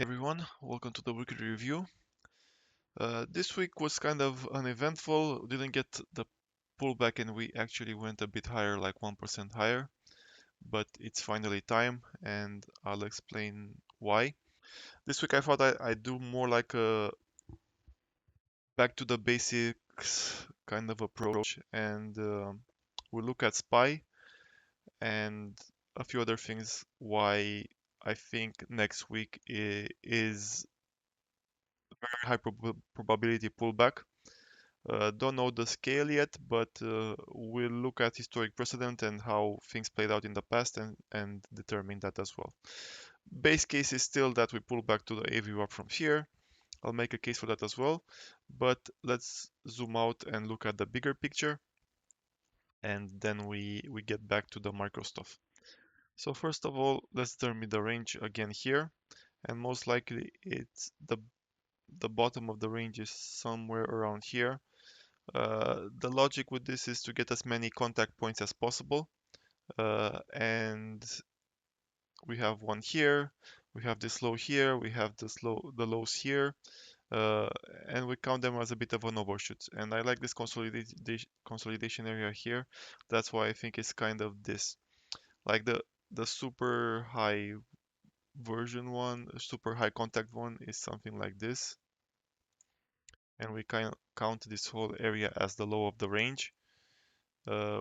Hey everyone, welcome to the weekly review. This week was kind of uneventful. Didn't get the pullback and we actually went a bit higher, like 1% higher, but it's finally time and I'll explain why. This week I thought I'd do more like a back to the basics kind of approach and we'll look at SPY and a few other things why I think next week is very high probability pullback. Don't know the scale yet, but we'll look at historic precedent and how things played out in the past and determine that as well. Base case is still that we pull back to the AVWAP from here. I'll make a case for that as well, but let's zoom out and look at the bigger picture, and then we get back to the micro stuff. So first of all, let's determine the range again here, and most likely it's the bottom of the range is somewhere around here. The logic with this is to get as many contact points as possible. And we have one here, we have this low here, we have the lows here, uh, and we count them as a bit of an overshoot. And I like this consolidation area here. That's why I think it's kind of this, like the super high version one, super high contact one is something like this. And we kind of count this whole area as the low of the range.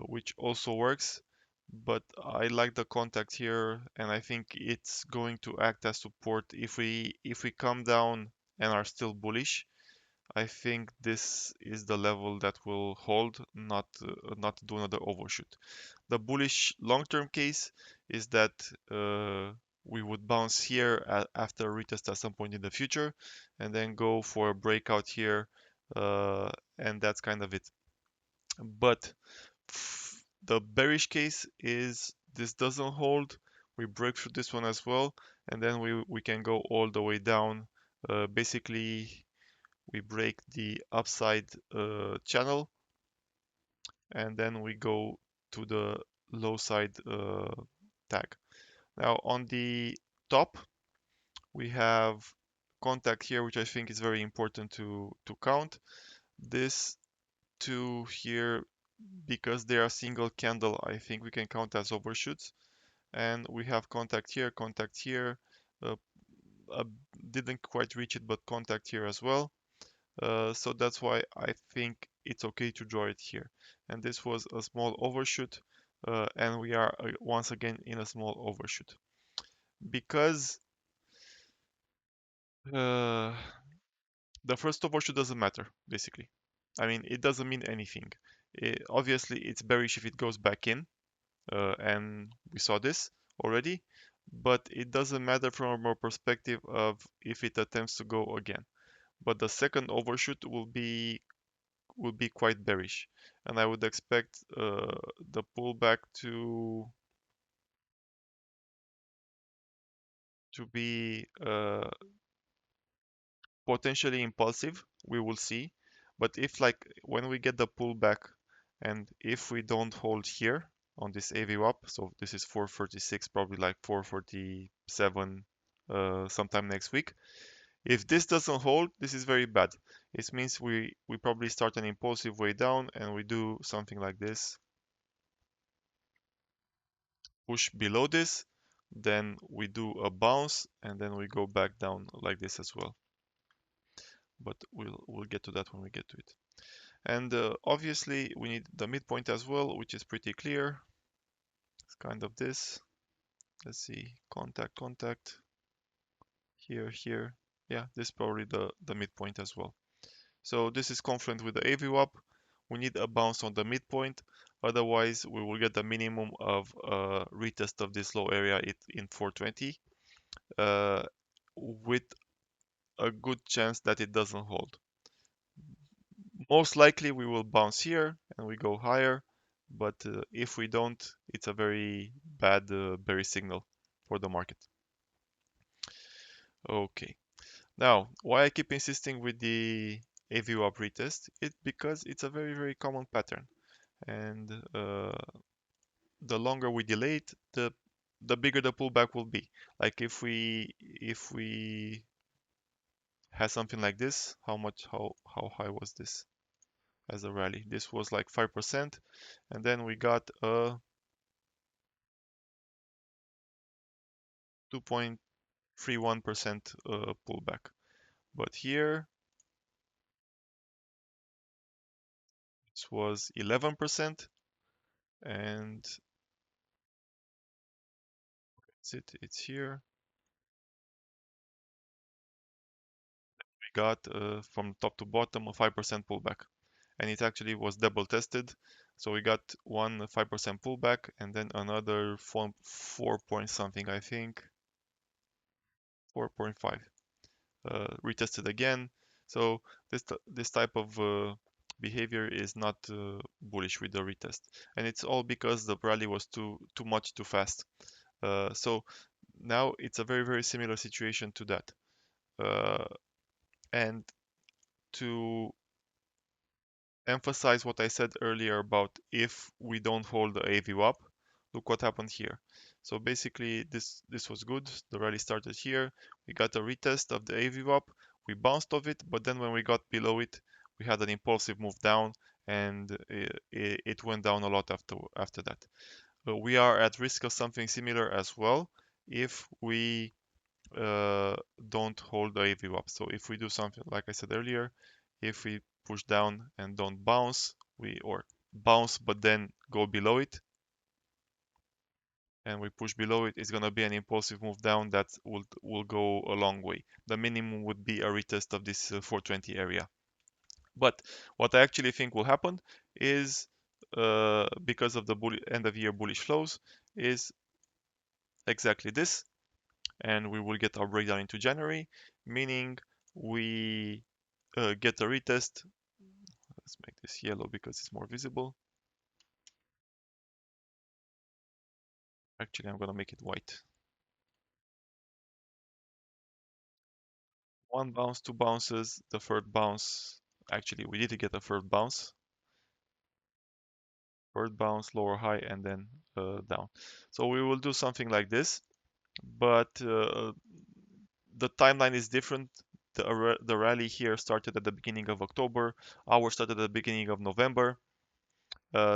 Which also works. But I like the contact here, and I think it's going to act as support if we come down and are still bullish. I think this is the level that will hold, not do another overshoot. The bullish long-term case is that we would bounce here after a retest at some point in the future, and then go for a breakout here, and that's kind of it. But the bearish case is this doesn't hold, we break through this one as well, and then we can go all the way down. Basically, we break the upside channel, and then we go to the low side tag. Now on the top, we have contact here, which I think is very important to count. This two here, because they are single candle, I think we can count as overshoots. And we have contact here, uh, uh, didn't quite reach it, but contact here as well. So that's why I think it's okay to draw it here. And this was a small overshoot, and we are once again in a small overshoot. Because uh, the first overshoot doesn't matter, basically. I mean, it doesn't mean anything. Obviously, it's bearish if it goes back in, and we saw this already, but it doesn't matter from a more perspective of if it attempts to go again. But the second overshoot will be quite bearish, and I would expect the pullback to be potentially impulsive. We will see, but if like when we get the pullback, and if we don't hold here on this AVWAP, so this is 436, probably like 447 sometime next week. If this doesn't hold, this is very bad. It means we probably start an impulsive way down and we do something like this, push below this, then we do a bounce, and then we go back down like this as well. But we'll get to that when we get to it. And obviously we need the midpoint as well, which is pretty clear. It's kind of this. Let's see, contact, here. Yeah, this is probably the midpoint as well. So this is confluent with the AVWAP. We need a bounce on the midpoint, otherwise we will get the minimum of retest of this low area in 420, with a good chance that it doesn't hold. Most likely we will bounce here and we go higher, but if we don't, it's a very bad bearish signal for the market. Okay, now why I keep insisting with the AVWAP retest? It because it's a very common pattern, and the longer we delay it, the bigger the pullback will be. Like if we has something like this. How high was this as a rally? This was like 5%, and then we got a 2.31% pullback. But here it was 11%, and it's here. We got from top to bottom a 5% pullback, and it actually was double tested. So we got one 5% pullback, and then another 4 point something, I think, 4.5. Retested again. So this type of behavior is not bullish with the retest, and it's all because the rally was too much too fast. So now it's a very similar situation to that. Uh, and to emphasize what I said earlier about if we don't hold the AV up, look what happened here. So basically this was good. The rally started here. We got a retest of the AV up. We bounced off it, but then when we got below it, we had an impulsive move down, and it went down a lot after that. We are at risk of something similar as well if we don't hold the AV up. So if we do something like I said earlier, if we push down and don't bounce, or bounce but then go below it, and we push below it, it's gonna be an impulsive move down that will go a long way. The minimum would be a retest of this 420 area. But what I actually think will happen is because of the end of year bullish flows is exactly this, and we will get our breakdown into January, meaning we get a retest. Let's make this yellow because it's more visible. Actually, I'm gonna make it white. One bounce, two bounces, the third bounce. Actually, we did get a third bounce. Third bounce, lower high, and then down. So we will do something like this, but the timeline is different. The rally here started at the beginning of October. Ours started at the beginning of November.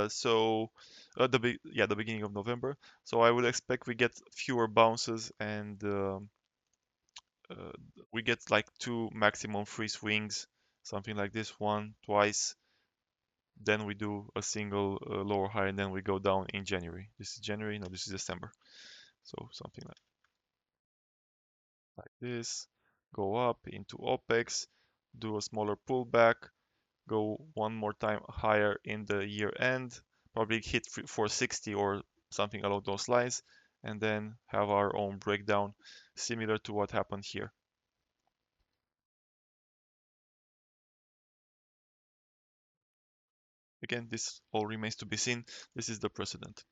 So the beginning of November. So I would expect we get fewer bounces, and uh, we get like two maximum free swings, something like this, one, twice. Then we do a single lower high, and then we go down in January. This is January, no, this is December. So something like this. Go up into OPEX, do a smaller pullback, go one more time higher in the year end, probably hit 460 or something along those lines, and then have our own breakdown similar to what happened here. Again, this all remains to be seen. This is the precedent.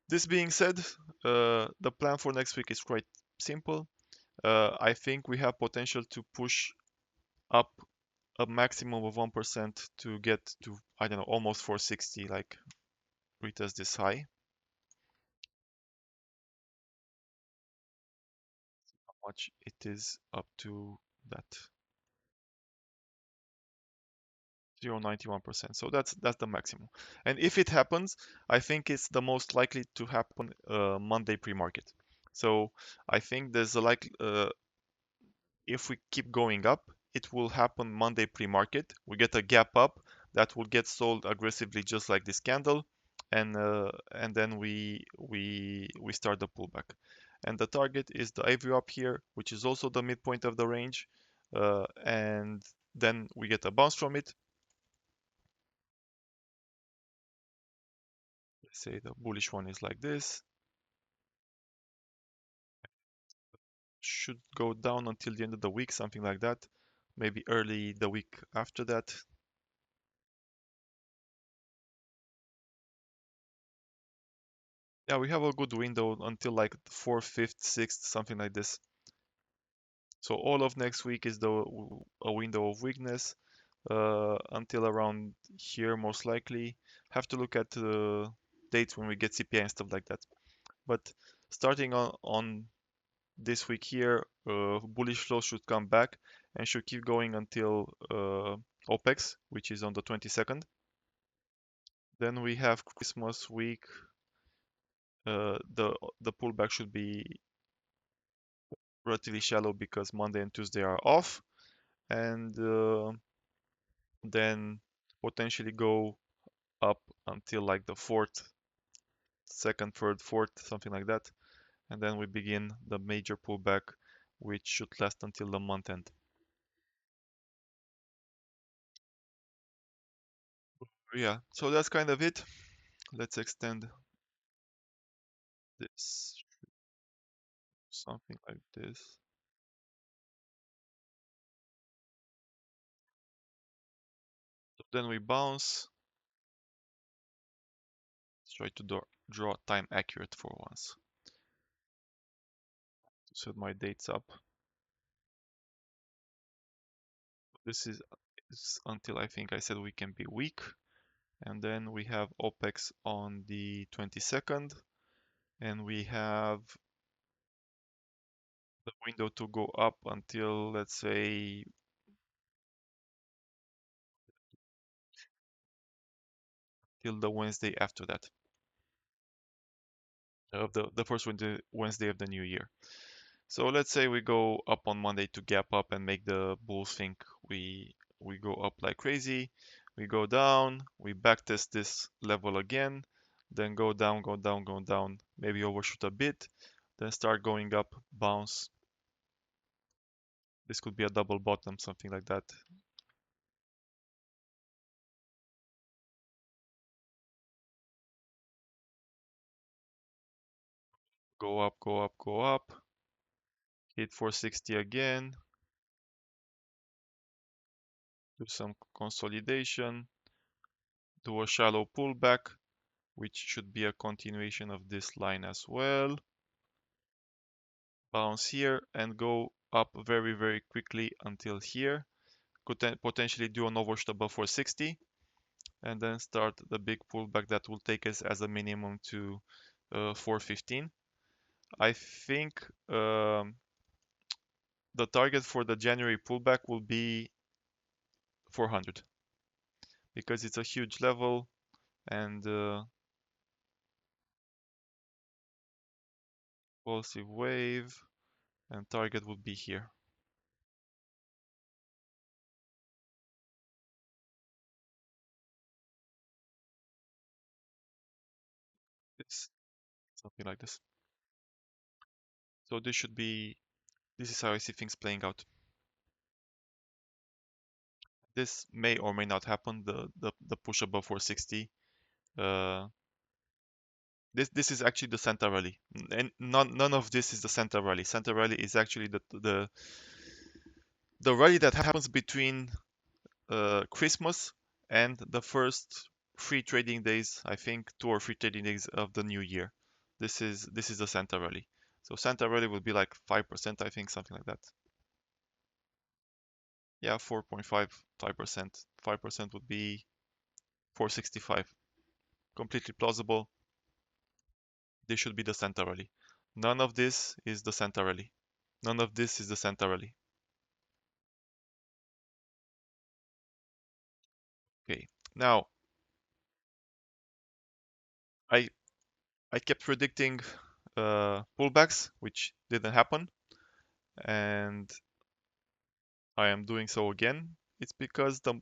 This being said, the plan for next week is quite simple. I think we have potential to push up a maximum of 1% to get to, I don't know, almost 460, like retest this high. How much it is up to that 0.91%. So that's the maximum. And if it happens, I think it's the most likely to happen Monday pre-market. So I think there's a if we keep going up, it will happen Monday pre-market. We get a gap up that will get sold aggressively, just like this candle, and then we start the pullback. And the target is the AV up here, which is also the midpoint of the range, and then we get a bounce from it. Let's say the bullish one is like this. Should go down until the end of the week, something like that. Maybe early the week after that. Yeah, we have a good window until like 4th, 5th, 6th, something like this. So all of next week is a window of weakness until around here, most likely. Have to look at the dates when we get CPI and stuff like that. But starting on this week here, bullish flow should come back and should keep going until OPEX, which is on the 22nd. Then we have Christmas week. The pullback should be relatively shallow because Monday and Tuesday are off, and then potentially go up until like the fourth, second, third, fourth, something like that, and then we begin the major pullback, which should last until the month end. Yeah, so that's kind of it. Let's extend this, something like this. So then we bounce. Let's try to draw time accurate for once. Set my dates up. This is until I think I said we can be weak. And then we have OPEX on the 22nd. And we have the window to go up until, let's say, till the Wednesday after that, of the first Wednesday of the new year. So let's say we go up on Monday to gap up and make the bulls think we go up like crazy. We go down, we backtest this level again, then go down, go down, go down, maybe overshoot a bit, then start going up, bounce. This could be a double bottom, something like that. Go up, go up, go up. Hit 460 again. Do some consolidation. Do a shallow pullback, which should be a continuation of this line as well. Bounce here and go up very, very quickly until here. Could potentially do an overshoot above 460 and then start the big pullback that will take us as a minimum to 415. I think the target for the January pullback will be 400 because it's a huge level and impulsive wave, and target would be here. It's something like this. So this is how I see things playing out. This may or may not happen, the push above 460. Uh, this is actually the Santa rally, and none of this is the Santa rally. Santa rally is actually the rally that happens between Christmas and the first 3 trading days, I think 2 or 3 trading days of the new year. This is the Santa rally. So Santa rally will be like 5%, I think, something like that. Yeah, 4.5, 5%. 5% would be 465. Completely plausible. This should be the Santa rally. None of this is the Santa rally. None of this is the Santa rally. Okay, now I I kept predicting pullbacks, which didn't happen, and I am doing so again. It's because the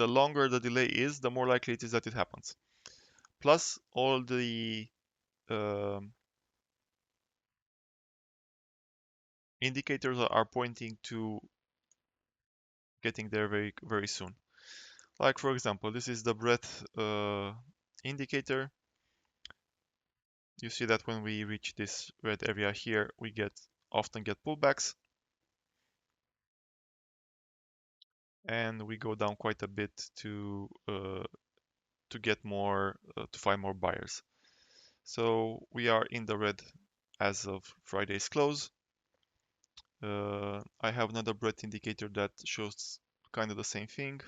longer the delay is, the more likely it is that it happens. Plus, all the um indicators are pointing to getting there very very soon. Like for example, this is the breadth indicator. You see that when we reach this red area here, we often get pullbacks, and we go down quite a bit to get more to find more buyers. So we are in the red as of Friday's close. I have another breadth indicator that shows kind of the same thing,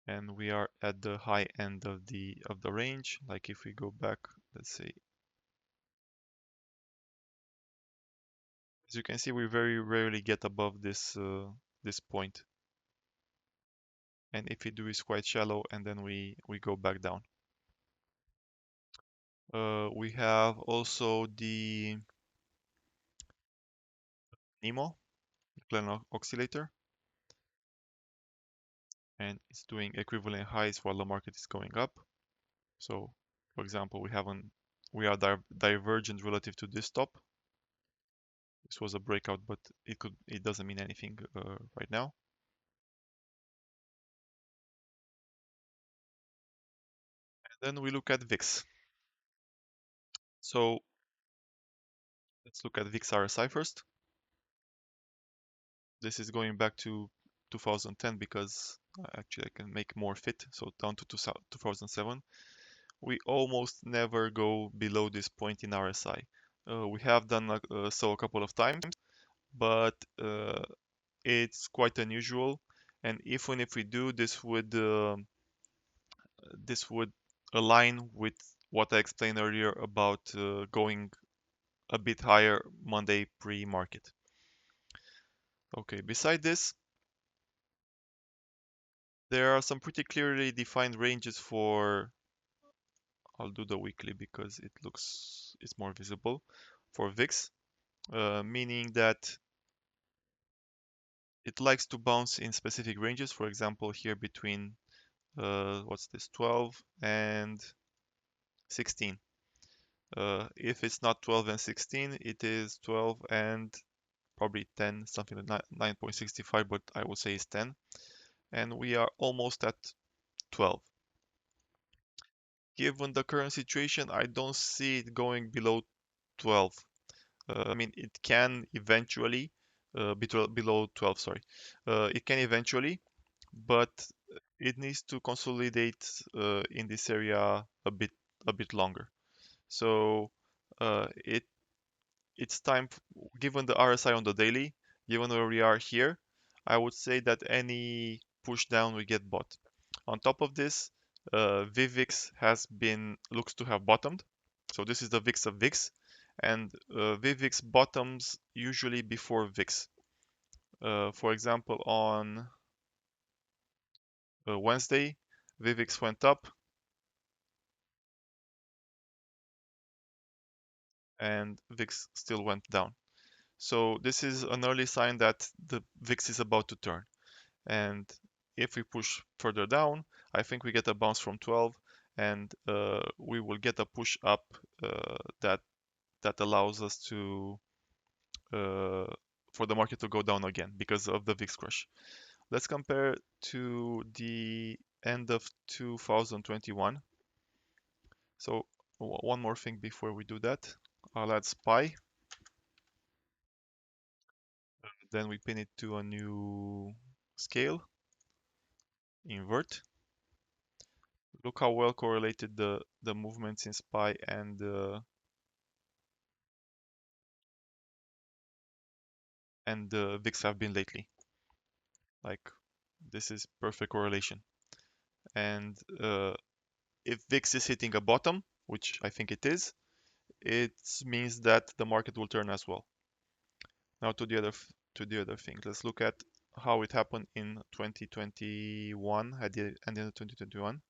and we are at the high end of the range. Like if we go back, let's say As you can see, we very rarely get above this point, and if we do, it's quite shallow, and then we go back down. We have also the NEMO, Glenn Oscillator, and it's doing equivalent highs while the market is going up. So, for example, we are divergent relative to this top. This was a breakout, but it doesn't mean anything right now. And then we look at VIX. So let's look at VIX RSI first. This is going back to 2010 because actually I can make more fit. So down to 2007. We almost never go below this point in RSI. We have done so a couple of times, but it's quite unusual. And even if we do, this would align with what I explained earlier about going a bit higher Monday pre-market. Okay, beside this, there are some pretty clearly defined ranges for, I'll do the weekly because it's more visible, for VIX, meaning that it likes to bounce in specific ranges. For example, here between what's this, 12 and 16. If it's not 12 and 16, it is 12 and probably 10, something like 9.65, but I will say it's 10. And we are almost at 12. Given the current situation, I don't see it going below 12. I mean, it can eventually, below 12, sorry. It can eventually, but it needs to consolidate in this area a bit longer. So it's time, given the RSI on the daily, given where we are here, I would say that any push down we get bought. On top of this, VVIX looks to have bottomed. So this is the VIX of VIX, and VVIX bottoms usually before VIX. For example, on Wednesday, VVIX went up and VIX still went down. So this is an early sign that the VIX is about to turn. And if we push further down, I think we get a bounce from 12, and we will get a push up that allows us to for the market to go down again because of the VIX crush. Let's compare to the end of 2021. So one more thing before we do that, I'll add SPY. Then we pin it to a new scale, invert. Look how well correlated the movements in SPY and the VIX have been lately. Like, this is perfect correlation. And if VIX is hitting a bottom, which I think it is, it means that the market will turn as well. Now to the other thing. Let's look at how it happened in 2021, at the end of 2021.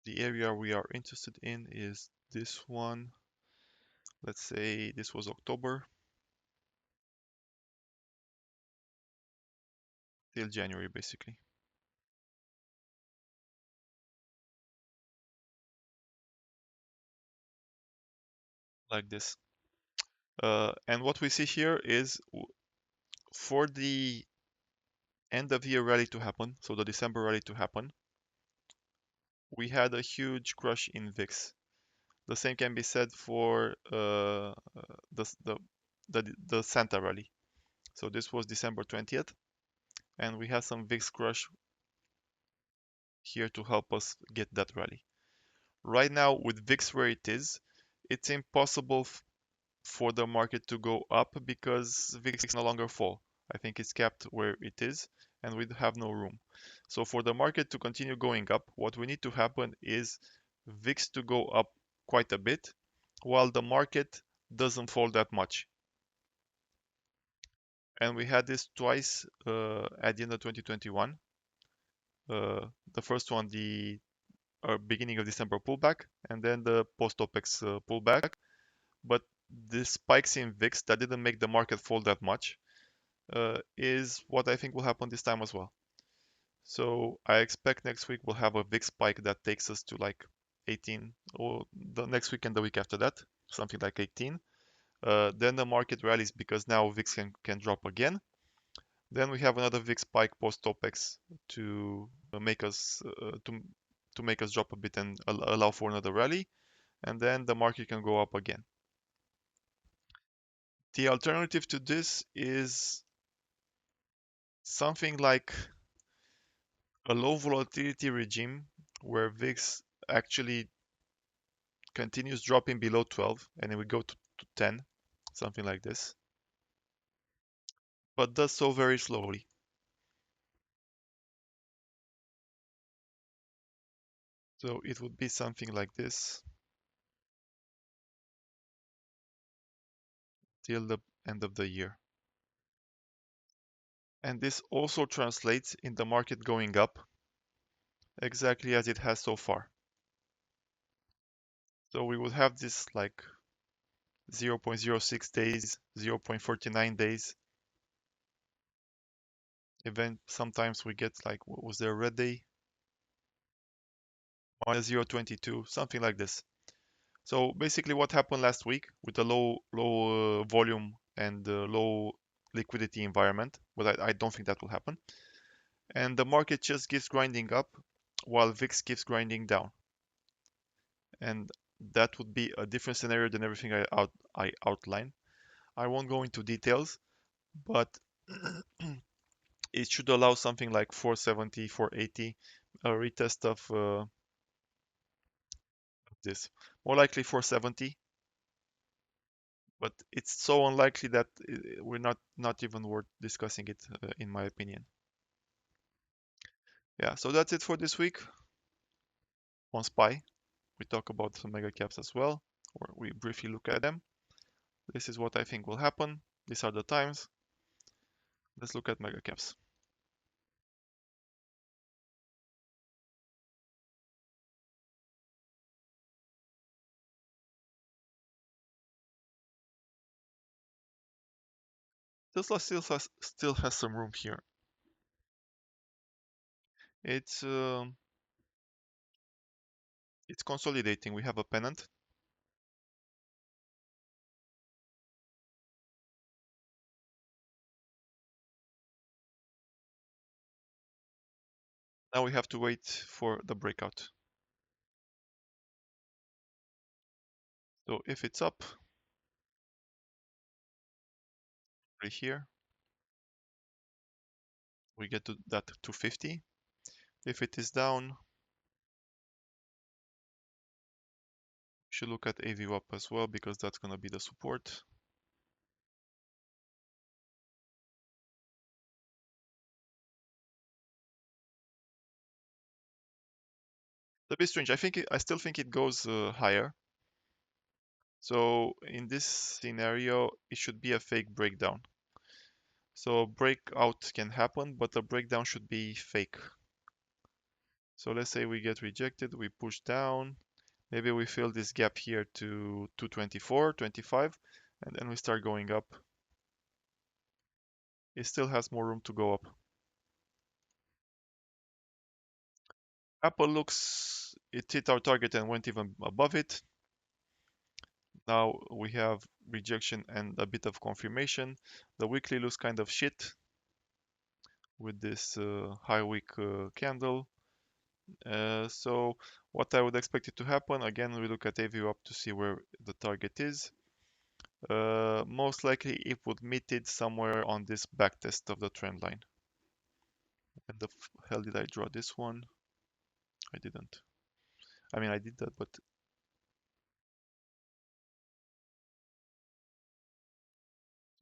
The area we are interested in is this one. Let's say this was October till January, basically, like this. And what we see here is for the end of year rally to happen, so the December rally to happen, we had a huge crush in VIX. The same can be said for the, the, the Santa rally. So this was December 20th, and we had some VIX crush here to help us get that rally. Right now, with VIX where it is, it's impossible for the market to go up because VIX no longer fall. I think it's capped where it is, and we have no room. So for the market to continue going up, what we need to happen is VIX to go up quite a bit, while the market doesn't fall that much. And we had this twice at the end of 2021. The first one, the beginning of December pullback, and then the post-OPEX pullback. But the spikes in VIX that didn't make the market fall that much is what I think will happen this time as well. So I expect next week we'll have a VIX spike that takes us to like 18, or the next week and the week after that, something like 18. Then the market rallies because now VIX can drop again. Then we have another VIX spike post OPEX to make us to make us drop a bit and allow for another rally, and then the market can go up again. The alternative to this is something like a low volatility regime where VIX actually continues dropping below 12 and then we go to 10, something like this, but does so very slowly. So it would be something like this till the end of the year. And this also translates in the market going up exactly as it has so far. So we would have this like 0.06 days, 0.49 days. Event sometimes we get like, what was there, a red day? Minus 0.22, something like this. So basically what happened last week with the low volume and low liquidity environment, but I don't think that will happen. And the market just keeps grinding up while VIX keeps grinding down. And that would be a different scenario than everything I outlined. I won't go into details, but it should allow something like 470, 480, a retest of this. More likely 470, but it's so unlikely that we're not even worth discussing it, in my opinion. Yeah, so that's it for this week on SPY. We talk about some mega caps as well, or we briefly look at them. This is what I think will happen. These are the times. Let's look at mega caps. Tesla still has some room here. It's it's consolidating. We have a pennant. Now we have to wait for the breakout. So if it's up right here, we get to that 250. If it is down, we should look at AVWAP as well because that's going to be the support. A bit strange. I still think it goes higher. So in this scenario, it should be a fake breakdown. So breakout can happen, but the breakdown should be fake. So let's say we get rejected, we push down. Maybe we fill this gap here to 224, 25, and then we start going up. It still has more room to go up. Apple looks, it hit our target and went even above it. Now we have rejection and a bit of confirmation. The weekly looks kind of shit with this high wick candle. So what I would expect it to happen, again, we look at AVWAP to see where the target is. Most likely it would meet it somewhere on this back test of the trend line. When the hell did I draw this one? I didn't. I mean, I did that, but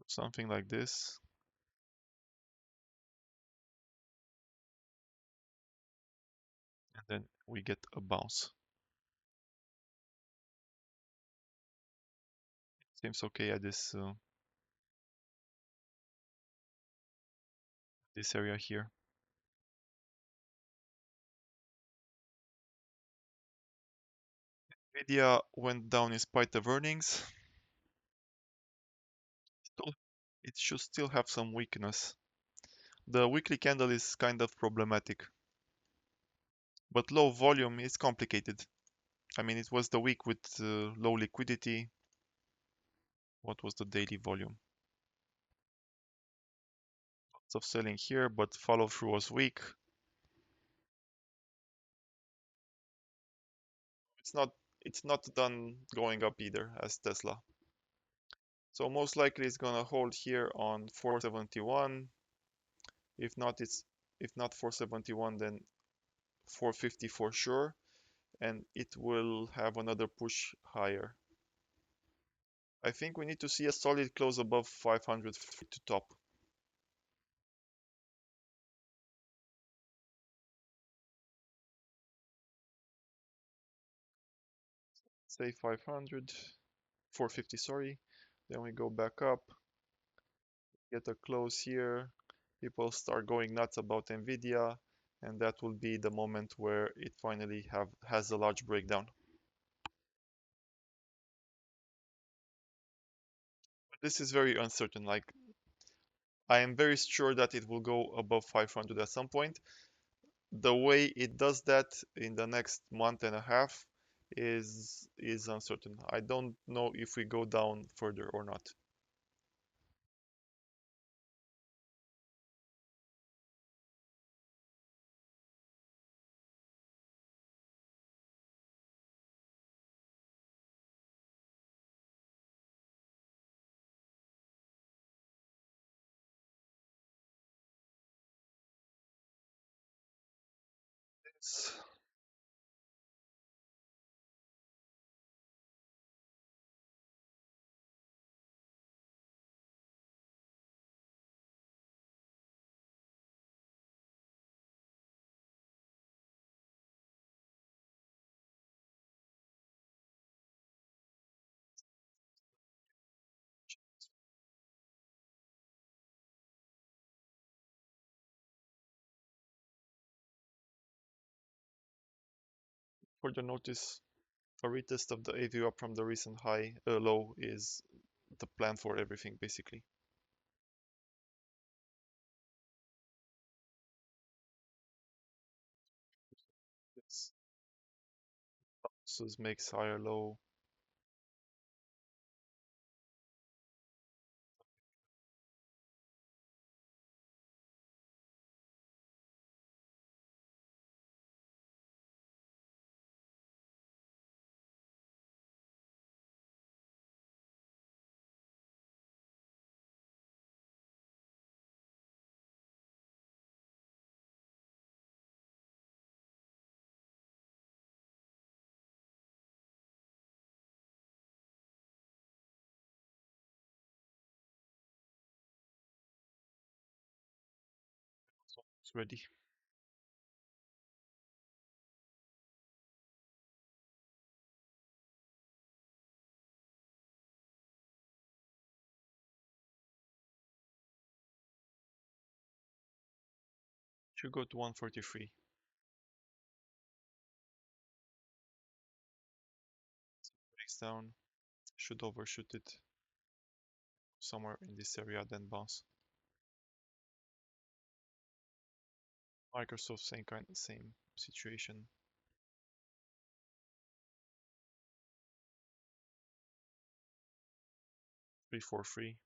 something like this. And then we get a bounce. Seems okay at this area here. Nvidia went down in spite of earnings. Still, it should still have some weakness. The weekly candle is kind of problematic, but low volume is complicated. I mean, it was the week with low liquidity. What was the daily volume? Lots of selling here, but follow through was weak. It's not it's not done going up either as Tesla. So most likely it's gonna hold here on 471. If not, if not 471, then 450 for sure, and it will have another push higher. I think we need to see a solid close above 500 to top. Say 500, 450, sorry. Then we go back up, get a close here. People start going nuts about Nvidia, and that will be the moment where it finally has a large breakdown. This is very uncertain. Like, I am very sure that it will go above 500 at some point. The way it does that in the next month and a half is uncertain. I don't know if we go down further or not. It's for the notice, a retest of the AVU up from the recent low is the plan for everything basically. This makes higher low. So it's ready. Should go to 143. Breaks down. Should overshoot it somewhere in this area, then bounce. Microsoft, same situation. 343.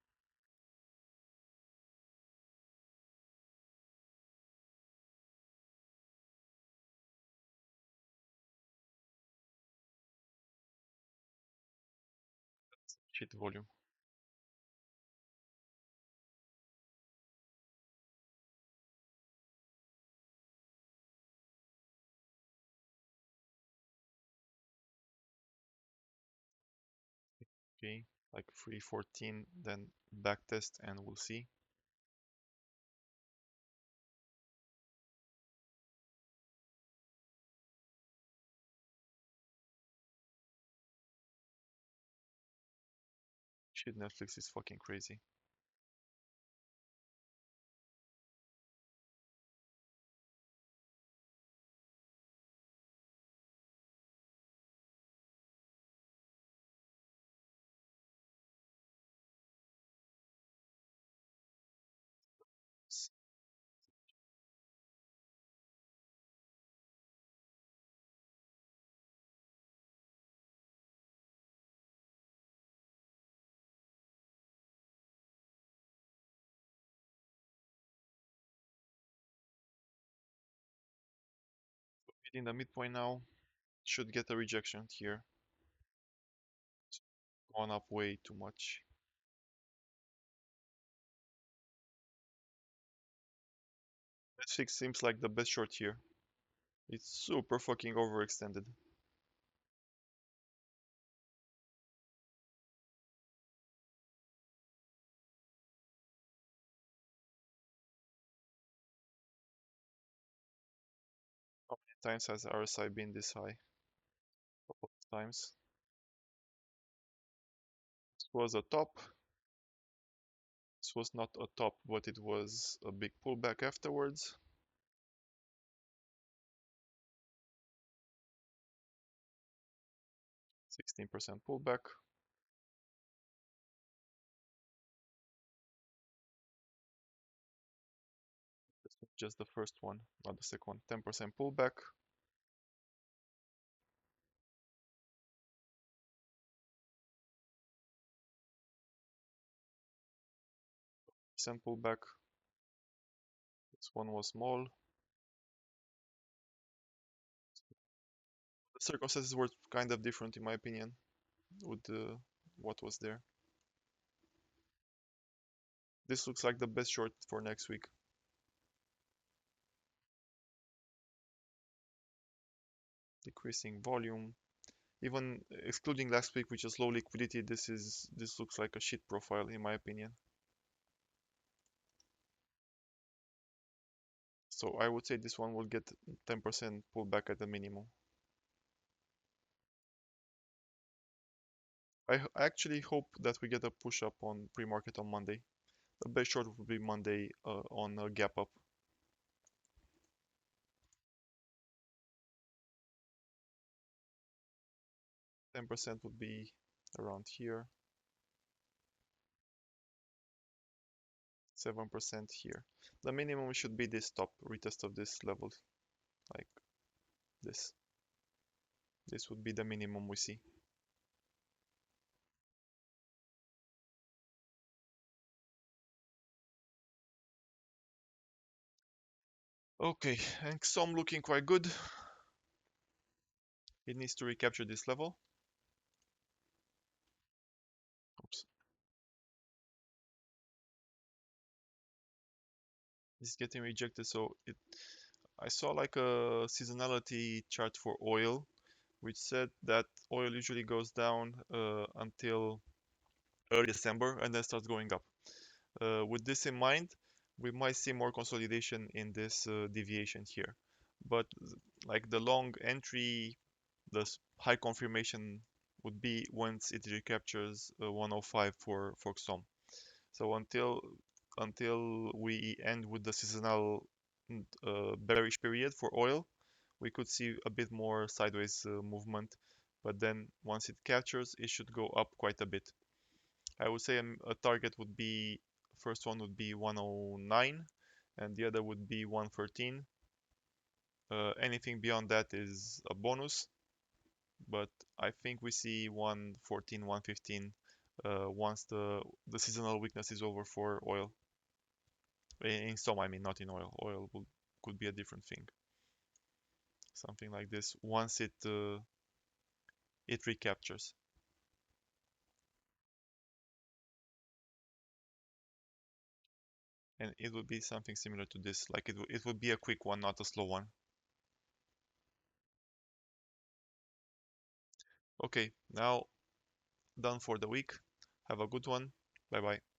Sheet volume. Okay, like 314, then backtest, and we'll see. Shit, Netflix is fucking crazy. Hitting the midpoint now. Should get a rejection here. It's gone up way too much. Netflix seems like the best short here. It's super fucking overextended. How many times has RSI been this high? Couple of times. This was a top. This was not a top, but it was a big pullback afterwards. 16% pullback. This was just the first one, not the second one. 10% pullback. Percent pullback. This one was small. The circumstances were kind of different in my opinion with what was there. This looks like the best short for next week. Decreasing volume. Even excluding last week, which is low liquidity, this looks like a shit profile in my opinion. So I would say this one will get 10% pullback at the minimum. I actually hope that we get a push up on pre-market on Monday. The best short would be Monday on a gap up. 10% would be around here. 7% here. The minimum should be this top retest of this level, like this. This would be the minimum we see. Okay, and XOM looking quite good. It needs to recapture this level. Oops. It's getting rejected, so I saw like a seasonality chart for oil, which said that oil usually goes down until early December and then starts going up. With this in mind, we might see more consolidation in this deviation here. But like the long entry, the high confirmation would be once it recaptures 105 for XOM. So until we end with the seasonal bearish period for oil, we could see a bit more sideways movement. But then once it captures, it should go up quite a bit. I would say a target would be, first one would be 109 and the other would be 113. Anything beyond that is a bonus, but I think we see 114, 115 once the seasonal weakness is over for oil. In some, I mean, not in oil. Could be a different thing. Something like this once it recaptures. And it would be something similar to this. Like it would be a quick one, not a slow one. Okay, now done for the week. Have a good one. Bye bye.